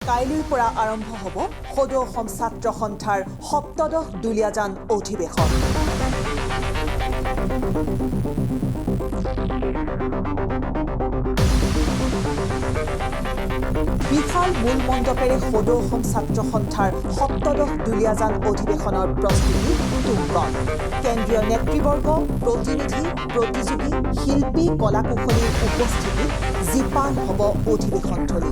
কাইলৈৰ পৰা আৰম্ভ হ'ব সদৌ অসম ছাত্ৰ সন্থাৰ সপ্তদশ দুলীয়াজান অধিৱেশন। বিশাল মূল মণ্ডপেৰে সদৌ অসম ছাত্ৰ সন্থাৰ সপ্তদশ দুলীয়াজান অধিৱেশনৰ প্ৰস্তুতি তুংগত। কেন্দ্ৰীয় নেতৃবৰ্গ, প্ৰতিনিধি, প্ৰতিযোগী, শিল্পী, কলাকুশলীৰ উপস্থিতিত জীপাল হ'ব অধিৱেশনথলী।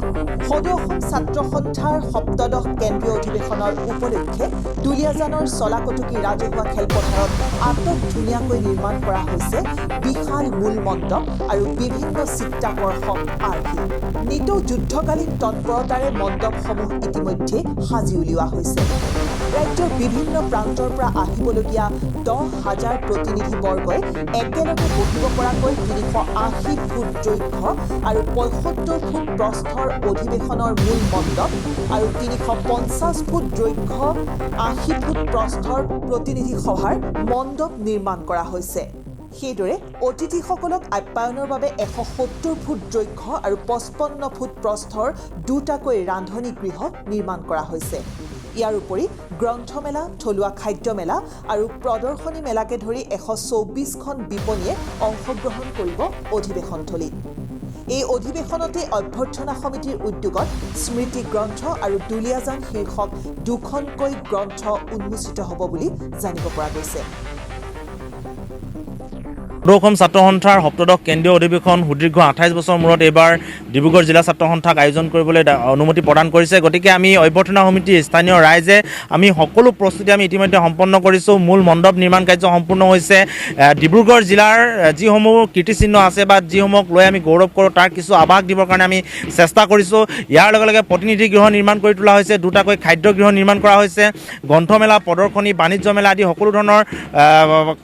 সদৌ অসম ছাত্ৰ সন্থাৰ সপ্তদশ কেন্দ্ৰীয় অধিৱেশনৰ উপলক্ষে দুলীয়াজানৰ চলাকটকী ৰাজহুৱা খেলপথাৰত আটক ধুনীয়াকৈ নিৰ্মাণ কৰা হৈছে বিশাল মূল মণ্ডপ আৰু বিভিন্ন চিত্ৰাকৰ্ষক আৰ্হি। নিতৌ যুদ্ধকালীন তৎপৰতাৰে মণ্ডপসমূহ ইতিমধ্যে সাজি উলিওৱা হৈছে। ৰাজ্যৰ বিভিন্ন প্ৰান্তৰ পৰা আহিবলগীয়া 10,000 প্ৰতিনিধিবৰ্গই একেলগে বহিব পৰাকৈ 380 ফুট দৈৰ্ঘ্য আৰু 75 ফুট প্ৰস্থৰ অধিৱেশনৰ মূল মণ্ডপ আৰু 350 ফুট দৈৰ্ঘ্য 80 ফুট প্ৰস্থৰ প্ৰতিনিধি সভাৰ মণ্ডপ নিৰ্মাণ কৰা হৈছে। সেইদৰে অতিথিসকলক আপ্যায়নৰ বাবে 170 ফুট দৈৰ্ঘ্য আৰু 55 ফুট প্ৰস্থৰ দুটাকৈ ৰান্ধনি গৃহ নিৰ্মাণ কৰা হৈছে। ইয়াৰ উপৰি গ্ৰন্থমেলা, থলুৱা খাদ্য মেলা আৰু প্ৰদৰ্শনী মেলাকে ধৰি 124খন বিপণীয়ে অংশগ্ৰহণ কৰিব অধিৱেশনথলীত। এই অধিৱেশনতে অভ্যৰ্থনা সমিতিৰ উদ্যোগত স্মৃতি গ্ৰন্থ আৰু দুলীয়াজান শীৰ্ষক দুখনকৈ গ্ৰন্থ উন্মোচিত হ'ব বুলি জানিব পৰা গৈছে। সদৌ অসম ছাত্ৰ সন্থাৰ সপ্তদশ কেন্দ্ৰীয় অধিৱেশন সুদীৰ্ঘ 28 বছৰ মূৰত এইবাৰ ডিব্ৰুগড় জিলা ছাত্ৰ সন্থাক আয়োজন কৰিবলৈ অনুমতি প্ৰদান কৰিছে। গতিকে আমি অভ্যৰ্থনা সমিতিৰ স্থানীয় ৰাইজে আমি সকলো প্ৰস্তুতি আমি ইতিমধ্যে সম্পন্ন কৰিছোঁ। মূল মণ্ডপ নিৰ্মাণ কাৰ্য সম্পূৰ্ণ হৈছে। ডিব্ৰুগড় জিলাৰ যিসমূহ কীৰ্তিচিহ্ন আছে বা যিসমূহক লৈ আমি গৌৰৱ কৰোঁ তাৰ কিছু আভাস দিবৰ কাৰণে আমি চেষ্টা কৰিছোঁ। ইয়াৰ লগে লগে প্ৰতিনিধি গৃহ নিৰ্মাণ কৰি তোলা হৈছে, দুটাকৈ খাদ্য গৃহ নিৰ্মাণ কৰা হৈছে, গ্ৰন্থমেলা, প্ৰদৰ্শনী, বাণিজ্য মেলা আদি সকলো ধৰণৰ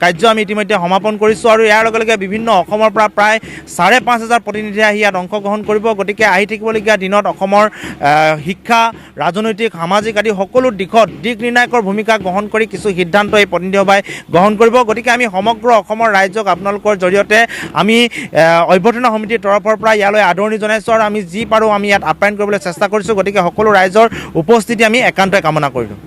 কাৰ্য আমি ইতিমধ্যে সমাপন কৰিছোঁ। আৰু ইয়াৰ লগে লগে বিভিন্ন অসমৰ পৰা প্ৰায় 5,500 প্ৰতিনিধি আহি ইয়াত অংশগ্ৰহণ কৰিব। গতিকে আহি থাকিবলগীয়া দিনত অসমৰ শিক্ষা, ৰাজনৈতিক, সামাজিক আদি সকলো দিশত দিক নিৰ্ণায়কৰ ভূমিকা গ্ৰহণ কৰি কিছু সিদ্ধান্ত এই প্ৰতিনিধি সভাই গ্ৰহণ কৰিব। গতিকে আমি সমগ্ৰ অসমৰ ৰাইজক আপোনালোকৰ জৰিয়তে আমি অভ্যৰ্থনা সমিতিৰ তৰফৰ পৰা ইয়ালৈ আদৰণি জনাইছোঁ আৰু আমি যি পাৰোঁ আমি ইয়াত আপ্যায়ন কৰিবলৈ চেষ্টা কৰিছোঁ। গতিকে সকলো ৰাইজৰ উপস্থিতি আমি একান্তই কামনা কৰিলোঁ।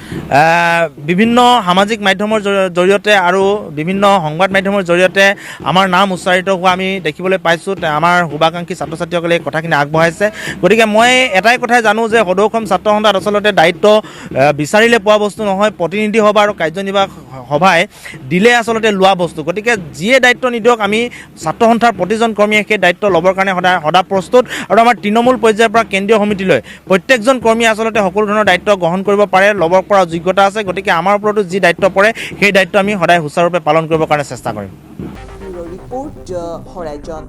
বিভিন্ন সামাজিক মাধ্যমৰ জৰিয়তে আৰু বিভিন্ন সংবাদ মাধ্যমৰ জৰিয়তে আমাৰ নাম উচ্চাৰিত হোৱা আমি দেখিবলৈ পাইছোঁ। আমাৰ শুভাকাংক্ষী ছাত্ৰ ছাত্ৰীসকলে এই কথাখিনি আগবঢ়াইছে। গতিকে মই এটাই কথাই জানো যে সদৌ অসম ছাত্ৰ সন্থাত আচলতে দায়িত্ব বিচাৰিলে পোৱা বস্তু নহয়, প্ৰতিনিধি সভা আৰু কাৰ্যনিৰ্বাহক সভাই দিলে আচলতে লোৱা বস্তু। গতিকে যিয়ে দায়িত্ব নিদিয়ক আমি ছাত্ৰ সন্থাৰ প্ৰতিজন কৰ্মীয়ে সেই দায়িত্ব ল'বৰ কাৰণে সদায় প্ৰস্তুত। আৰু আমাৰ তৃণমূল পৰ্যায়ৰ পৰা কেন্দ্ৰীয় সমিতিলৈ প্ৰত্যেকজন কৰ্মীয়ে আচলতে সকলো ধৰণৰ দায়িত্ব গ্ৰহণ কৰিব পাৰে, ল'বৰ পৰা যোগ্যতা আছে। গতিকে আমাৰ ওপৰতো যি দায়িত্ব পৰে সেই দায়িত্ব আমি সদায় সুচাৰুৰূপে পালন কৰিবৰ কাৰণে চেষ্টা কৰিম। Report horizon.